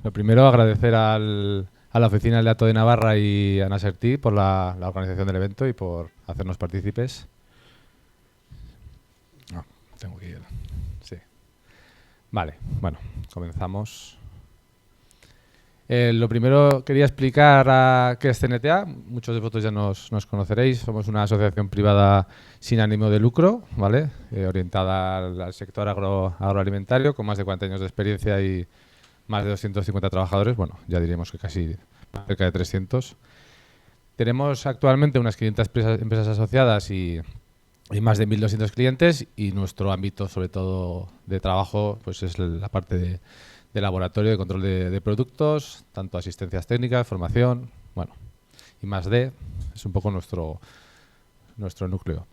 lo primero, agradecer a la Oficina del Dato de Navarra y a Naserti por la organización del evento y por hacernos partícipes. No, tengo que ir. Sí. Vale, bueno, comenzamos. Lo primero quería explicar qué es CNTA. Muchos de vosotros ya nos conoceréis. Somos una asociación privada sin ánimo de lucro, ¿vale? Orientada al sector agroalimentario, con más de 40 años de experiencia y más de 250 trabajadores. Bueno, ya diríamos que casi cerca de 300. Tenemos actualmente unas 500 empresas asociadas y más de 1.200 clientes, y nuestro ámbito, sobre todo de trabajo, pues es la parte de laboratorio, de control de productos, tanto asistencias técnicas, formación, bueno, y más es un poco nuestro núcleo.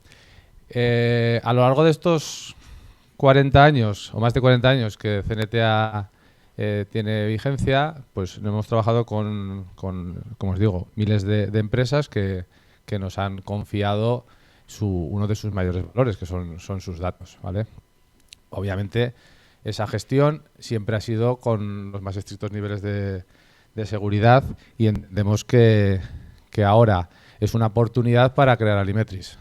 A lo largo de estos 40 años, o más de 40 años que CNTA tiene vigencia, pues hemos trabajado con como os digo, miles de empresas que nos han confiado uno de sus mayores valores, que son sus datos, ¿vale? Obviamente, esa gestión siempre ha sido con los más estrictos niveles de seguridad, y entendemos que ahora es una oportunidad para crear Alimetris,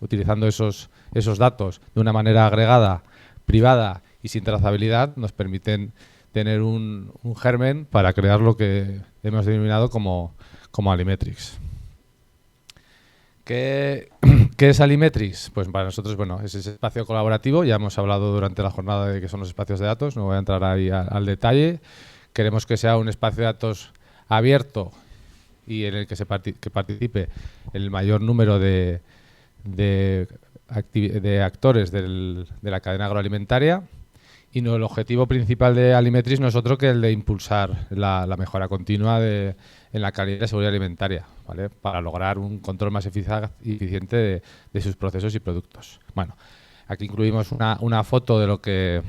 utilizando esos datos de una manera agregada, privada y sin trazabilidad. Nos permiten tener un germen para crear lo que hemos denominado como Alimetrix. ¿Qué es Alimetrix? Pues para nosotros, bueno, es ese espacio colaborativo. Ya hemos hablado durante la jornada de qué son los espacios de datos, no voy a entrar ahí al detalle. Queremos que sea un espacio de datos abierto y en el que participe el mayor número de actores de la cadena agroalimentaria. Y el objetivo principal de Alimetrix no es otro que el de impulsar la mejora continua en la calidad y seguridad alimentaria, ¿vale? Para lograr un control más eficaz y eficiente de sus procesos y productos. Bueno, aquí incluimos una foto de lo que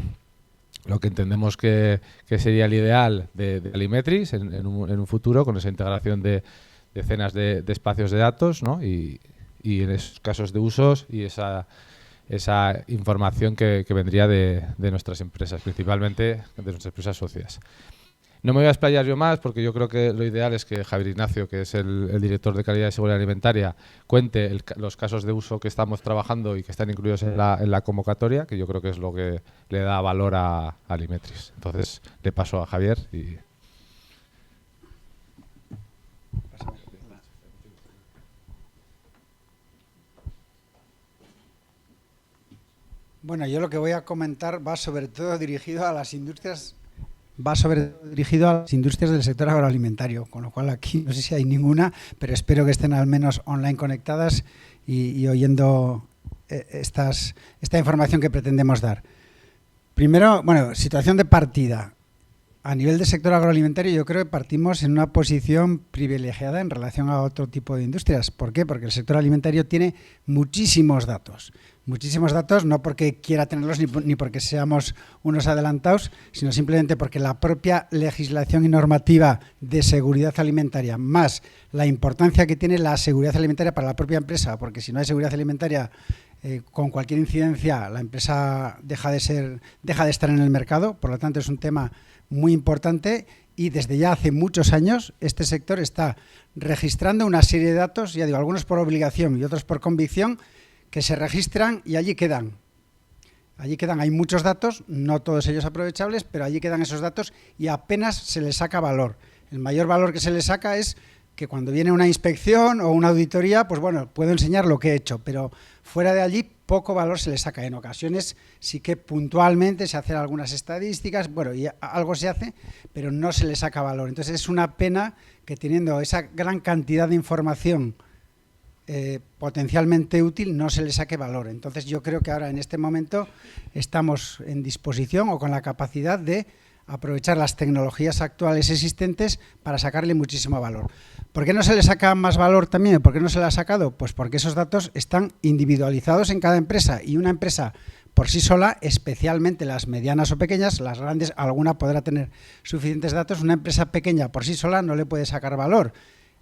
entendemos que sería el ideal de Alimetrix en un futuro, con esa integración de decenas de espacios de datos, ¿no? Y en esos casos de usos y esa información que vendría de nuestras empresas, principalmente de nuestras empresas socias. No me voy a explayar yo más, porque yo creo que lo ideal es que Javier Ignacio, que es el director de calidad y seguridad alimentaria, cuente los casos de uso que estamos trabajando y que están incluidos en la convocatoria, que yo creo que es lo que le da valor a Alimetrix. Entonces, le paso a Javier y... Bueno, yo lo que voy a comentar va sobre todo dirigido a las industrias del sector agroalimentario, con lo cual aquí no sé si hay ninguna, pero espero que estén al menos online conectadas y oyendo esta información que pretendemos dar. Primero, bueno, situación de partida. A nivel del sector agroalimentario, yo creo que partimos en una posición privilegiada en relación a otro tipo de industrias. ¿Por qué? Porque el sector alimentario tiene muchísimos datos. Muchísimos datos, no porque quiera tenerlos ni porque seamos unos adelantados, sino simplemente porque la propia legislación y normativa de seguridad alimentaria, más la importancia que tiene la seguridad alimentaria para la propia empresa, porque si no hay seguridad alimentaria, con cualquier incidencia la empresa deja de estar en el mercado. Por lo tanto, es un tema muy importante, y desde ya hace muchos años este sector está registrando una serie de datos, ya digo, algunos por obligación y otros por convicción, que se registran y allí quedan. Allí quedan, hay muchos datos, no todos ellos aprovechables, pero allí quedan esos datos y apenas se les saca valor. El mayor valor que se les saca es que cuando viene una inspección o una auditoría, pues bueno, puedo enseñar lo que he hecho, pero fuera de allí poco valor se le saca. En ocasiones sí que puntualmente se hacen algunas estadísticas, bueno, y algo se hace, pero no se le saca valor. Entonces es una pena que, teniendo esa gran cantidad de información potencialmente útil, no se le saque valor. Entonces yo creo que ahora, en este momento, estamos en disposición o con la capacidad de aprovechar las tecnologías actuales existentes para sacarle muchísimo valor. ¿Por qué no se le saca más valor también? ¿Por qué no se le ha sacado? Pues porque esos datos están individualizados en cada empresa, y una empresa por sí sola, especialmente las medianas o pequeñas, las grandes, alguna podrá tener suficientes datos, una empresa pequeña por sí sola no le puede sacar valor.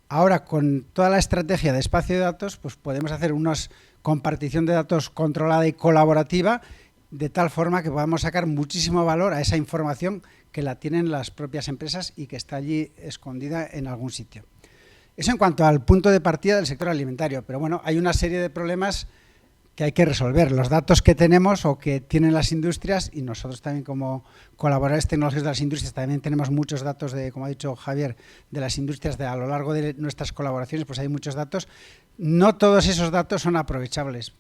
Ahora, con toda la estrategia de espacio de datos, pues podemos hacer una compartición de datos controlada y colaborativa, de tal forma que podamos sacar muchísimo valor a esa información que la tienen las propias empresas y que está allí escondida en algún sitio. Eso en cuanto al punto de partida del sector alimentario, pero bueno, hay una serie de problemas que hay que resolver. Los datos que tenemos o que tienen las industrias, y nosotros también como colaboradores tecnológicos de las industrias también tenemos muchos datos, de, como ha dicho Javier, de las industrias, a lo largo de nuestras colaboraciones pues hay muchos datos. No todos esos datos son aprovechables,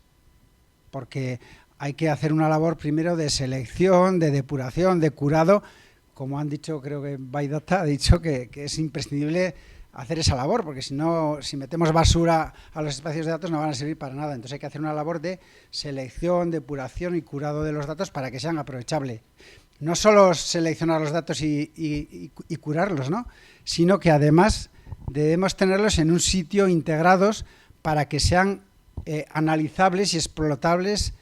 porque hay que hacer una labor primero de selección, de depuración, de curado. Como han dicho, creo que Baidata ha dicho que es imprescindible hacer esa labor, porque si no, si metemos basura a los espacios de datos no van a servir para nada. Entonces hay que hacer una labor de selección, depuración y curado de los datos para que sean aprovechables. No solo seleccionar los datos y curarlos, ¿no?, sino que además debemos tenerlos en un sitio integrados para que sean analizables y explotables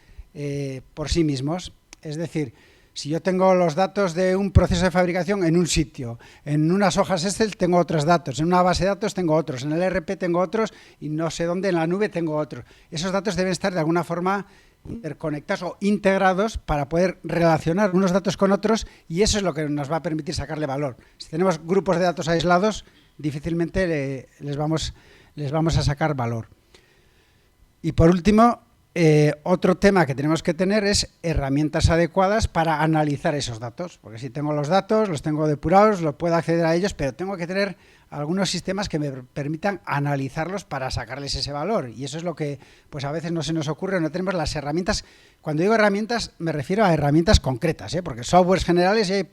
por sí mismos. Es decir, si yo tengo los datos de un proceso de fabricación en un sitio, en unas hojas Excel tengo otros datos, en una base de datos tengo otros, en el ERP tengo otros y no sé dónde en la nube tengo otros. Esos datos deben estar de alguna forma interconectados o integrados para poder relacionar unos datos con otros, y eso es lo que nos va a permitir sacarle valor. Si tenemos grupos de datos aislados, difícilmente les vamos a sacar valor. Y por último, otro tema que tenemos que tener es herramientas adecuadas para analizar esos datos, porque si tengo los datos, los tengo depurados, los puedo acceder a ellos, pero tengo que tener algunos sistemas que me permitan analizarlos para sacarles ese valor, y eso es lo que pues a veces no se nos ocurre, no tenemos las herramientas. Cuando digo herramientas me refiero a herramientas concretas, porque softwares generales hay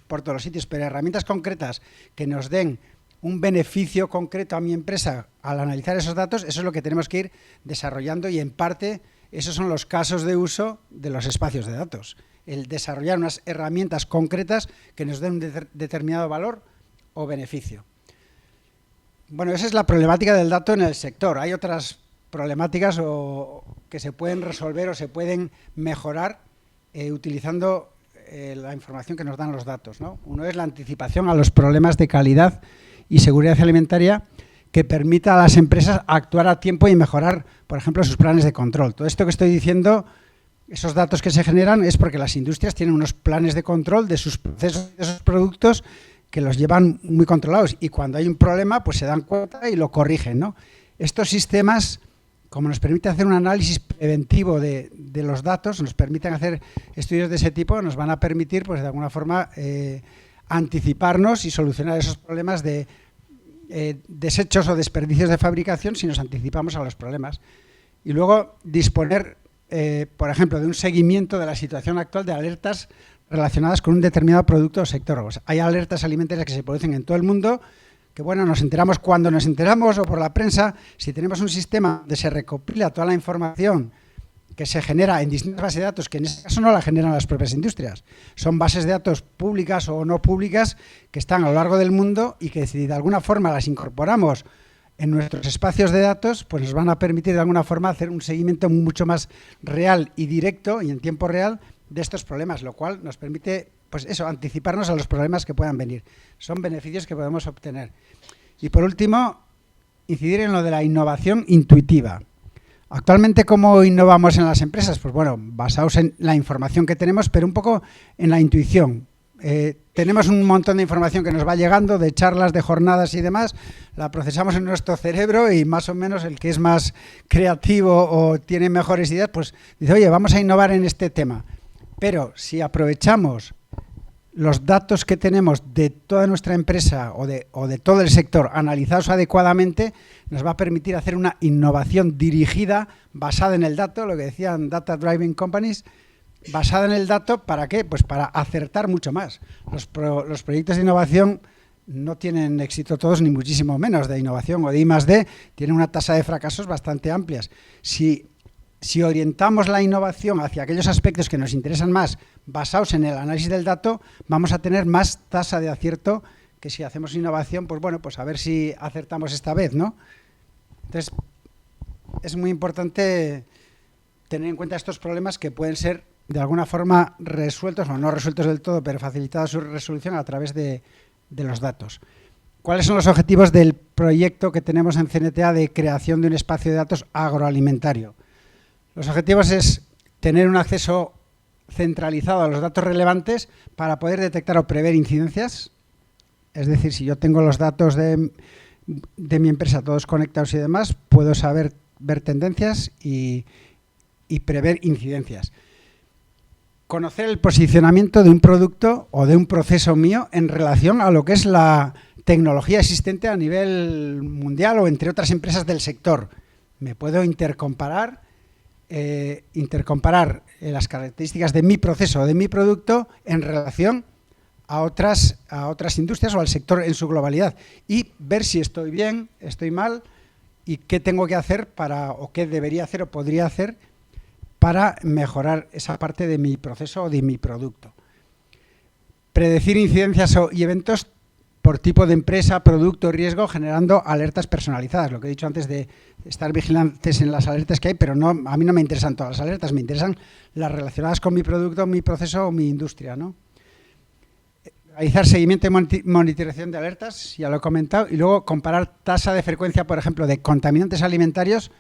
por todos los sitios, pero herramientas concretas que nos den un beneficio concreto a mi empresa al analizar esos datos, eso es lo que tenemos que ir desarrollando, y en parte esos son los casos de uso de los espacios de datos. El desarrollar unas herramientas concretas que nos den un determinado valor o beneficio. Bueno, esa es la problemática del dato en el sector. Hay otras problemáticas que se pueden resolver o se pueden mejorar utilizando la información que nos dan los datos, ¿no? Uno es la anticipación a los problemas de calidad y seguridad alimentaria, que permita a las empresas actuar a tiempo y mejorar, por ejemplo, sus planes de control. Todo esto que estoy diciendo, esos datos que se generan, es porque las industrias tienen unos planes de control de sus procesos, de sus productos, que los llevan muy controlados, y cuando hay un problema, pues se dan cuenta y lo corrigen, ¿no? Estos sistemas, como nos permite hacer un análisis preventivo de los datos, nos permiten hacer estudios de ese tipo, nos van a permitir, pues de alguna forma, anticiparnos y solucionar esos problemas de desechos o desperdicios de fabricación si nos anticipamos a los problemas. Y luego disponer, por ejemplo, de un seguimiento de la situación actual de alertas relacionadas con un determinado producto o sector. Pues hay alertas alimentarias que se producen en todo el mundo, que bueno, nos enteramos cuando nos enteramos o por la prensa. Si tenemos un sistema donde se recopila toda la información que se genera en distintas bases de datos, que en este caso no la generan las propias industrias, son bases de datos públicas o no públicas que están a lo largo del mundo, y que si de alguna forma las incorporamos en nuestros espacios de datos, pues nos van a permitir de alguna forma hacer un seguimiento mucho más real y directo y en tiempo real de estos problemas, lo cual nos permite, pues eso, anticiparnos a los problemas que puedan venir. Son beneficios que podemos obtener. Y por último, incidir en lo de la innovación intuitiva. Actualmente, ¿cómo innovamos en las empresas? Pues bueno, basados en la información que tenemos, pero un poco en la intuición. Tenemos un montón de información que nos va llegando, de charlas, de jornadas y demás, la procesamos en nuestro cerebro, y más o menos el que es más creativo o tiene mejores ideas, pues dice, oye, vamos a innovar en este tema. Pero si aprovechamos los datos que tenemos de toda nuestra empresa o de todo el sector analizados adecuadamente, nos va a permitir hacer una innovación dirigida, basada en el dato, lo que decían Data Driving Companies, basada en el dato. ¿Para qué? Pues para acertar mucho más. Los proyectos de innovación no tienen éxito todos, ni muchísimo menos, de innovación o de I+D, tienen una tasa de fracasos bastante amplias. Si orientamos la innovación hacia aquellos aspectos que nos interesan más, basados en el análisis del dato, vamos a tener más tasa de acierto que si hacemos innovación, pues bueno, pues a ver si acertamos esta vez, ¿no? Entonces, es muy importante tener en cuenta estos problemas que pueden ser de alguna forma resueltos o no resueltos del todo, pero facilitada su resolución a través de los datos. ¿Cuáles son los objetivos del proyecto que tenemos en CNTA de creación de un espacio de datos agroalimentario? Los objetivos es tener un acceso centralizado a los datos relevantes para poder detectar o prever incidencias. Es decir, si yo tengo los datos de mi empresa todos conectados y demás, puedo ver tendencias y prever incidencias. Conocer el posicionamiento de un producto o de un proceso mío en relación a lo que es la tecnología existente a nivel mundial o entre otras empresas del sector. Me puedo intercomparar las características de mi proceso o de mi producto en relación a otras industrias o al sector en su globalidad y ver si estoy bien, estoy mal y qué tengo que hacer o qué debería hacer o podría hacer para mejorar esa parte de mi proceso o de mi producto. Predecir incidencias y eventos por tipo de empresa, producto, riesgo, generando alertas personalizadas. Lo que he dicho antes de estar vigilantes en las alertas que hay, pero a mí no me interesan todas las alertas, me interesan las relacionadas con mi producto, mi proceso o mi industria, ¿no? Realizar seguimiento y monitorización de alertas, ya lo he comentado, y luego comparar tasa de frecuencia, por ejemplo, de contaminantes alimentarios.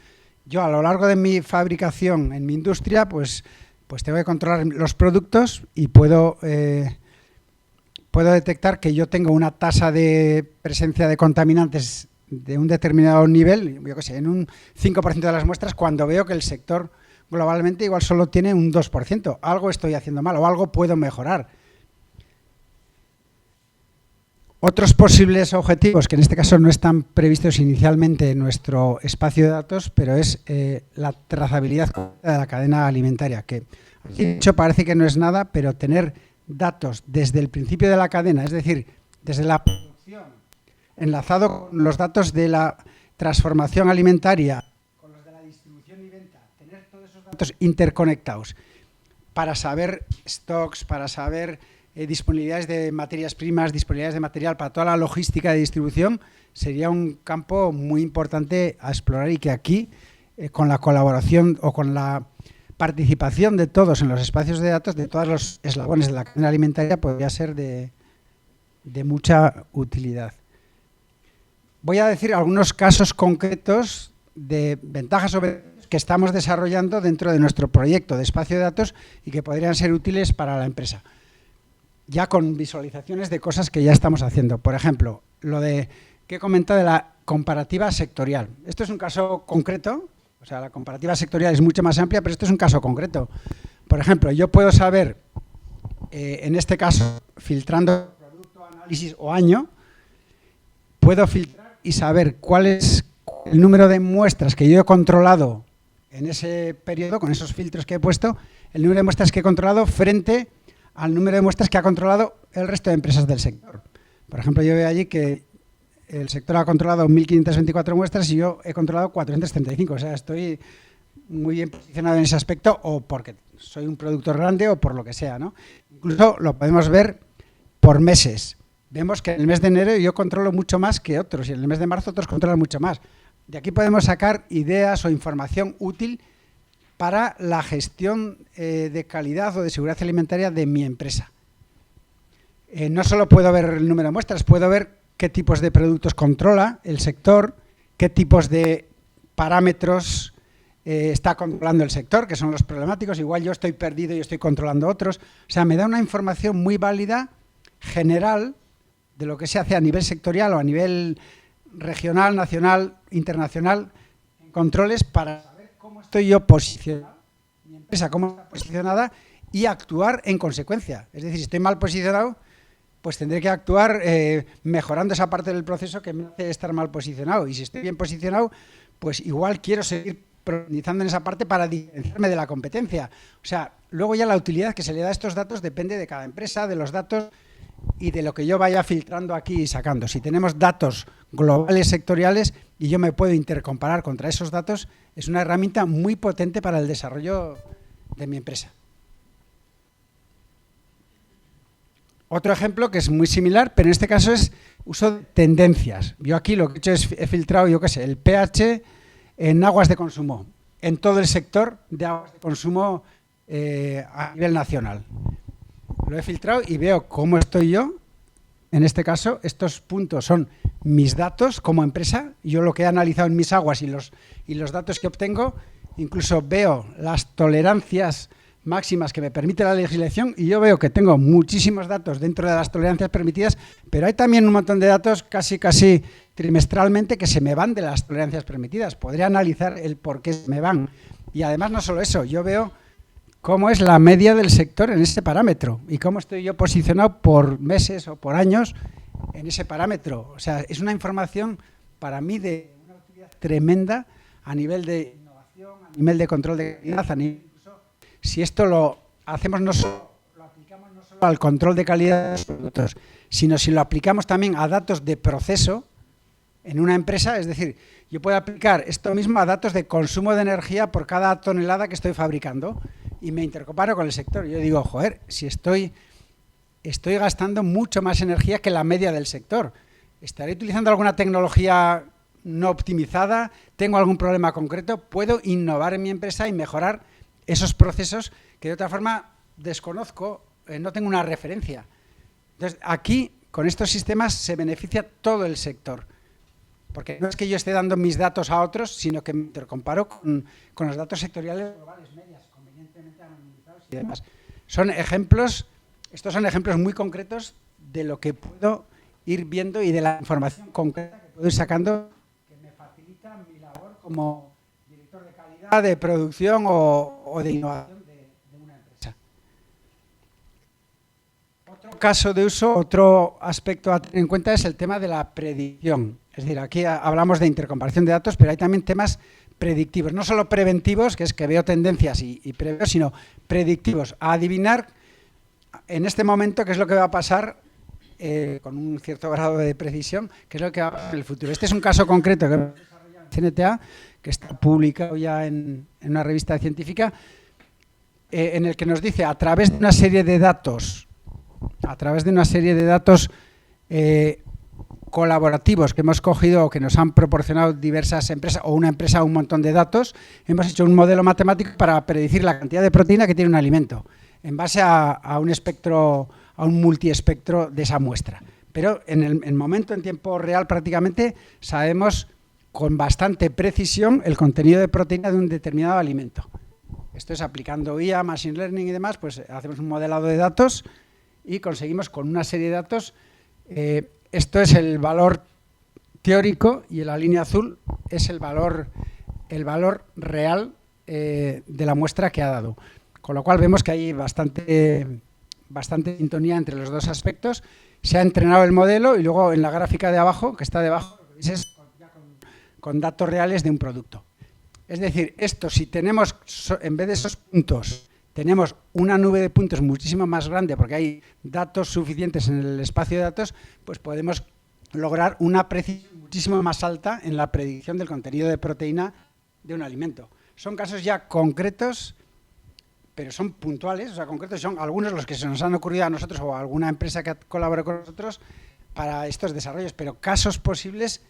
Yo a lo largo de mi fabricación en mi industria, pues tengo que controlar los productos y puedo detectar que yo tengo una tasa de presencia de contaminantes de un determinado nivel, yo qué sé, en un 5% de las muestras, cuando veo que el sector globalmente igual solo tiene un 2%. Algo estoy haciendo mal o algo puedo mejorar. Otros posibles objetivos, que en este caso no están previstos inicialmente en nuestro espacio de datos, pero es la trazabilidad de la cadena alimentaria, que de hecho parece que no es nada, pero tener datos desde el principio de la cadena, es decir, desde la producción, enlazado con los datos de la transformación alimentaria, con los de la distribución y venta, tener todos esos datos interconectados para saber stocks, para saber disponibilidades de materias primas, disponibilidades de material para toda la logística de distribución, sería un campo muy importante a explorar y que aquí, con la colaboración o con la participación de todos en los espacios de datos, de todos los eslabones de la cadena alimentaria, podría ser de mucha utilidad. Voy a decir algunos casos concretos de ventajas que estamos desarrollando dentro de nuestro proyecto de espacio de datos y que podrían ser útiles para la empresa, ya con visualizaciones de cosas que ya estamos haciendo. Por ejemplo, lo que he comentado de la comparativa sectorial. Esto es un caso concreto, o sea, la comparativa sectorial es mucho más amplia, pero esto es un caso concreto. Por ejemplo, yo puedo saber, en este caso, filtrando producto, análisis o año, puedo filtrar y saber cuál es el número de muestras que yo he controlado en ese periodo, con esos filtros que he puesto, el número de muestras que he controlado frente al número de muestras que ha controlado el resto de empresas del sector. Por ejemplo, yo veo allí que el sector ha controlado 1.524 muestras y yo he controlado 435. O sea, estoy muy bien posicionado en ese aspecto, o porque soy un productor grande o por lo que sea, ¿no? Incluso lo podemos ver por meses. Vemos que en el mes de enero yo controlo mucho más que otros y en el mes de marzo otros controlan mucho más. De aquí podemos sacar ideas o información útil para la gestión de calidad o de seguridad alimentaria de mi empresa. No solo puedo ver el número de muestras, puedo ver qué tipos de productos controla el sector, qué tipos de parámetros está controlando el sector, que son los problemáticos. Igual yo estoy perdido y estoy controlando otros. O sea, me da una información muy válida, general, de lo que se hace a nivel sectorial o a nivel regional, nacional, internacional, en controles para saber cómo estoy yo posicionado, mi empresa cómo está posicionada y actuar en consecuencia. Es decir, si estoy mal posicionado, pues tendré que actuar mejorando esa parte del proceso que me hace estar mal posicionado. Y si estoy bien posicionado, pues igual quiero seguir profundizando en esa parte para diferenciarme de la competencia. O sea, luego ya la utilidad que se le da a estos datos depende de cada empresa, de los datos y de lo que yo vaya filtrando aquí y sacando. Si tenemos datos globales, sectoriales, y yo me puedo intercomparar contra esos datos, es una herramienta muy potente para el desarrollo de mi empresa. Otro ejemplo que es muy similar, pero en este caso es uso de tendencias. Yo aquí lo que he hecho es he filtrado, yo qué sé, el pH en aguas de consumo, en todo el sector de aguas de consumo a nivel nacional. Lo he filtrado y veo cómo estoy yo. En este caso, estos puntos son mis datos como empresa. Yo lo que he analizado en mis aguas y los datos que obtengo, incluso veo las tolerancias máximas que me permite la legislación y yo veo que tengo muchísimos datos dentro de las tolerancias permitidas, pero hay también un montón de datos casi trimestralmente que se me van de las tolerancias permitidas. Podría analizar el por qué se me van. Y además no solo eso, yo veo cómo es la media del sector en ese parámetro y cómo estoy yo posicionado por meses o por años en ese parámetro. O sea, es una información para mí de una utilidad tremenda a nivel de innovación, a nivel de control de calidad, a nivel incluso, si esto lo hacemos lo aplicamos no solo al control de calidad de los productos, sino si lo aplicamos también a datos de proceso en una empresa, es decir, yo puedo aplicar esto mismo a datos de consumo de energía por cada tonelada que estoy fabricando y me intercomparo con el sector. Yo digo, joder, si estoy gastando mucho más energía que la media del sector. ¿Estaré utilizando alguna tecnología no optimizada? ¿Tengo algún problema concreto? ¿Puedo innovar en mi empresa y mejorar esos procesos que de otra forma desconozco, no tengo una referencia? Entonces, aquí, con estos sistemas, se beneficia todo el sector. Porque no es que yo esté dando mis datos a otros, sino que me intercomparo con los datos sectoriales globales, medias, convenientemente anonimizados y demás. Estos son ejemplos muy concretos de lo que puedo ir viendo y de la información concreta que puedo ir sacando que me facilita mi labor como director de calidad, de producción o de innovación de una empresa. Otro caso de uso, otro aspecto a tener en cuenta es el tema de la predicción. Es decir, aquí hablamos de intercomparación de datos, pero hay también temas predictivos, no solo preventivos, que es que veo tendencias y preveo, sino predictivos, a adivinar en este momento qué es lo que va a pasar con un cierto grado de precisión, qué es lo que va a pasar en el futuro. Este es un caso concreto que hemos desarrollado en CNTA, que está publicado ya en una revista científica, en el que nos dice, a través de una serie de datos, colaborativos que hemos cogido o que nos han proporcionado diversas empresas o una empresa un montón de datos, hemos hecho un modelo matemático para predecir la cantidad de proteína que tiene un alimento en base a un espectro, a un multiespectro de esa muestra. Pero en el momento, en tiempo real prácticamente, sabemos con bastante precisión el contenido de proteína de un determinado alimento. Esto es aplicando IA, Machine Learning y demás, pues hacemos un modelado de datos y conseguimos con una serie de datos. Esto es el valor teórico y en la línea azul es el valor real de la muestra que ha dado. Con lo cual vemos que hay bastante sintonía entre los dos aspectos. Se ha entrenado el modelo y luego en la gráfica de abajo, que está debajo, es con datos reales de un producto. Es decir, esto si tenemos, en vez de esos puntos, tenemos una nube de puntos muchísimo más grande porque hay datos suficientes en el espacio de datos, pues podemos lograr una precisión muchísimo más alta en la predicción del contenido de proteína de un alimento. Son casos ya concretos, pero son puntuales, o sea, concretos son algunos los que se nos han ocurrido a nosotros o a alguna empresa que colabore con nosotros para estos desarrollos, pero casos posibles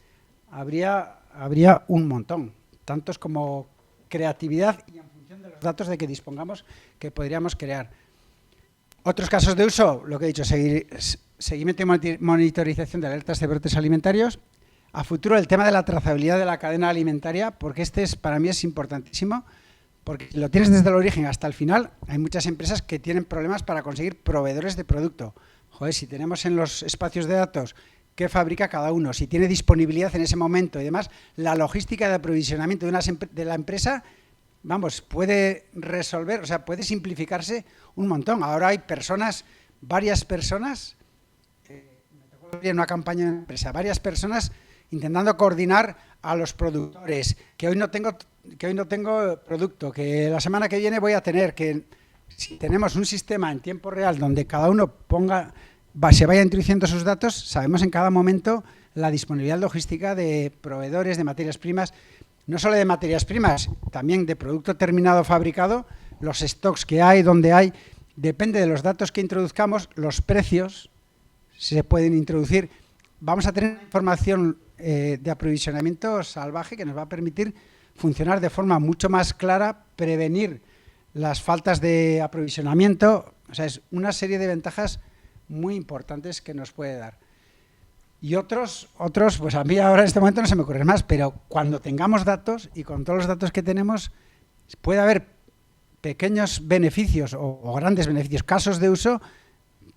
habría un montón, tantos como creatividad y en función de los datos de que dispongamos que podríamos crear. Otros casos de uso, lo que he dicho, seguimiento y monitorización de alertas de brotes alimentarios. A futuro el tema de la trazabilidad de la cadena alimentaria, porque para mí es importantísimo, porque si lo tienes desde el origen hasta el final, hay muchas empresas que tienen problemas para conseguir proveedores de producto. Joder, si tenemos en los espacios de datos qué fabrica cada uno, si tiene disponibilidad en ese momento y demás, la logística de aprovisionamiento de la empresa, vamos, puede resolver, o sea, puede simplificarse un montón. Ahora hay varias personas, me tocó en una campaña de una empresa, varias personas intentando coordinar a los productores, que hoy no tengo producto, que la semana que viene voy a tener, que si tenemos un sistema en tiempo real donde cada uno se vaya introduciendo sus datos, sabemos en cada momento la disponibilidad logística de proveedores, de materias primas, no solo de materias primas, también de producto terminado fabricado, los stocks que hay, donde hay, depende de los datos que introduzcamos, los precios se pueden introducir. Vamos a tener información de aprovisionamiento salvaje que nos va a permitir funcionar de forma mucho más clara, prevenir las faltas de aprovisionamiento. O sea, es una serie de ventajas muy importantes que nos puede dar. Y otros, pues a mí ahora en este momento no se me ocurren más, pero cuando tengamos datos y con todos los datos que tenemos, puede haber pequeños beneficios o grandes beneficios, casos de uso,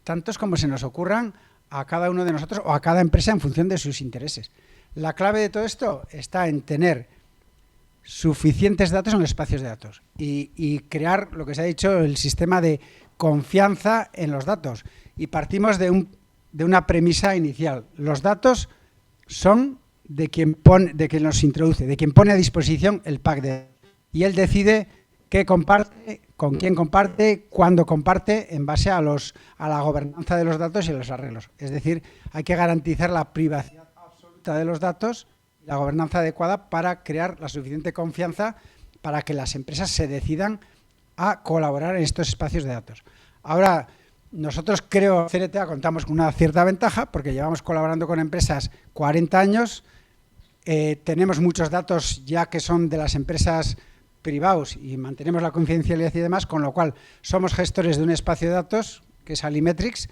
tantos como se nos ocurran a cada uno de nosotros o a cada empresa en función de sus intereses. La clave de todo esto está en tener suficientes datos en los espacios de datos y crear, lo que se ha dicho, el sistema de confianza en los datos. Y partimos de una premisa inicial. Los datos son de quien los introduce, de quien pone a disposición el pack de datos. Y él decide qué comparte, con quién comparte, cuándo comparte, en base a la gobernanza de los datos y los arreglos. Es decir, hay que garantizar la privacidad absoluta de los datos, la gobernanza adecuada para crear la suficiente confianza para que las empresas se decidan a colaborar en estos espacios de datos. Ahora, nosotros, creo, CNTA, contamos con una cierta ventaja porque llevamos colaborando con empresas 40 años, tenemos muchos datos ya que son de las empresas privados y mantenemos la confidencialidad y demás, con lo cual somos gestores de un espacio de datos que es Alimetrics,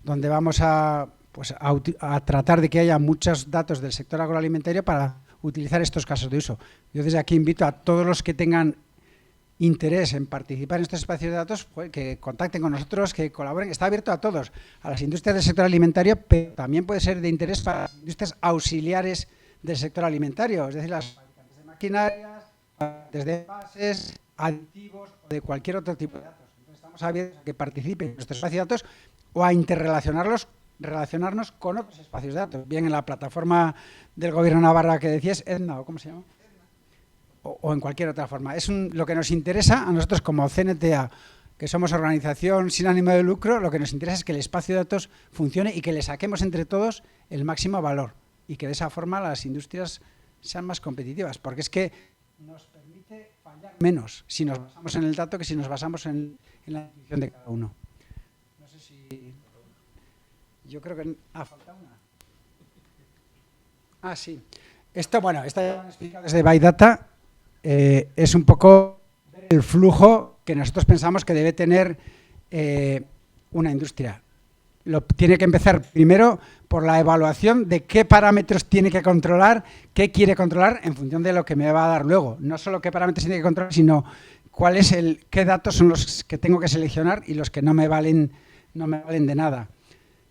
donde vamos a tratar de que haya muchos datos del sector agroalimentario para utilizar estos casos de uso. Yo desde aquí invito a todos los que tengan interés en participar en estos espacios de datos, pues, que contacten con nosotros, que colaboren. Está abierto a todos, a las industrias del sector alimentario, pero también puede ser de interés para las industrias auxiliares del sector alimentario, es decir, las fabricantes de maquinarias, desde envases, aditivos o de cualquier otro tipo de datos. Entonces, estamos abiertos a que participen en nuestro espacio de datos o a relacionarnos con otros espacios de datos, bien en la plataforma del Gobierno de Navarra que decías, Edna, ¿o cómo se llama? O en cualquier otra forma. Lo que nos interesa a nosotros como CNTA, que somos organización sin ánimo de lucro, lo que nos interesa es que el espacio de datos funcione y que le saquemos entre todos el máximo valor y que de esa forma las industrias sean más competitivas, porque es que nos permite fallar menos si nos basamos en el dato que si nos basamos en la definición de cada uno. No sé si... Yo creo que ha faltado una. Ah, sí. Esto ya lo han explicado desde ByData. Es un poco el flujo que nosotros pensamos que debe tener una industria. Tiene que empezar primero por la evaluación de qué parámetros tiene que controlar, qué quiere controlar en función de lo que me va a dar luego. No solo qué parámetros tiene que controlar, sino qué datos son los que tengo que seleccionar y los que no me valen de nada.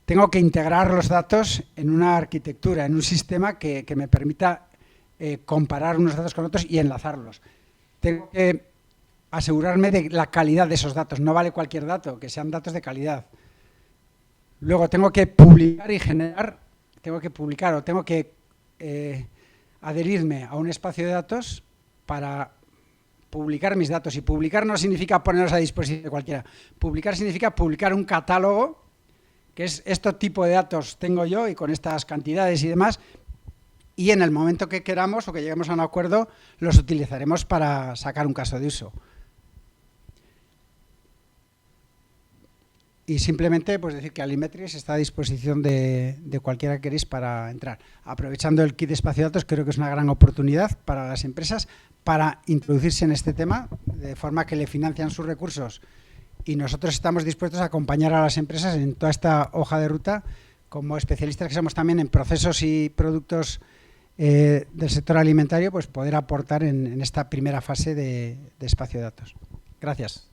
Tengo que integrar los datos en una arquitectura, en un sistema que me permita comparar unos datos con otros y enlazarlos. Tengo que asegurarme de la calidad de esos datos. No vale cualquier dato, que sean datos de calidad. Luego tengo que publicar y generar, tengo que adherirme a un espacio de datos para publicar mis datos. Y publicar no significa ponerlos a disposición de cualquiera. Publicar significa publicar un catálogo, que es este tipo de datos tengo yo y con estas cantidades y demás, y en el momento que queramos o que lleguemos a un acuerdo los utilizaremos para sacar un caso de uso. Y simplemente pues decir que Alimetrics está a disposición de cualquiera que queréis para entrar. Aprovechando el kit de espacio de datos, creo que es una gran oportunidad para las empresas para introducirse en este tema, de forma que le financian sus recursos. Y nosotros estamos dispuestos a acompañar a las empresas en toda esta hoja de ruta, como especialistas que somos también en procesos y productos del sector alimentario, pues poder aportar en esta primera fase de espacio de datos. Gracias.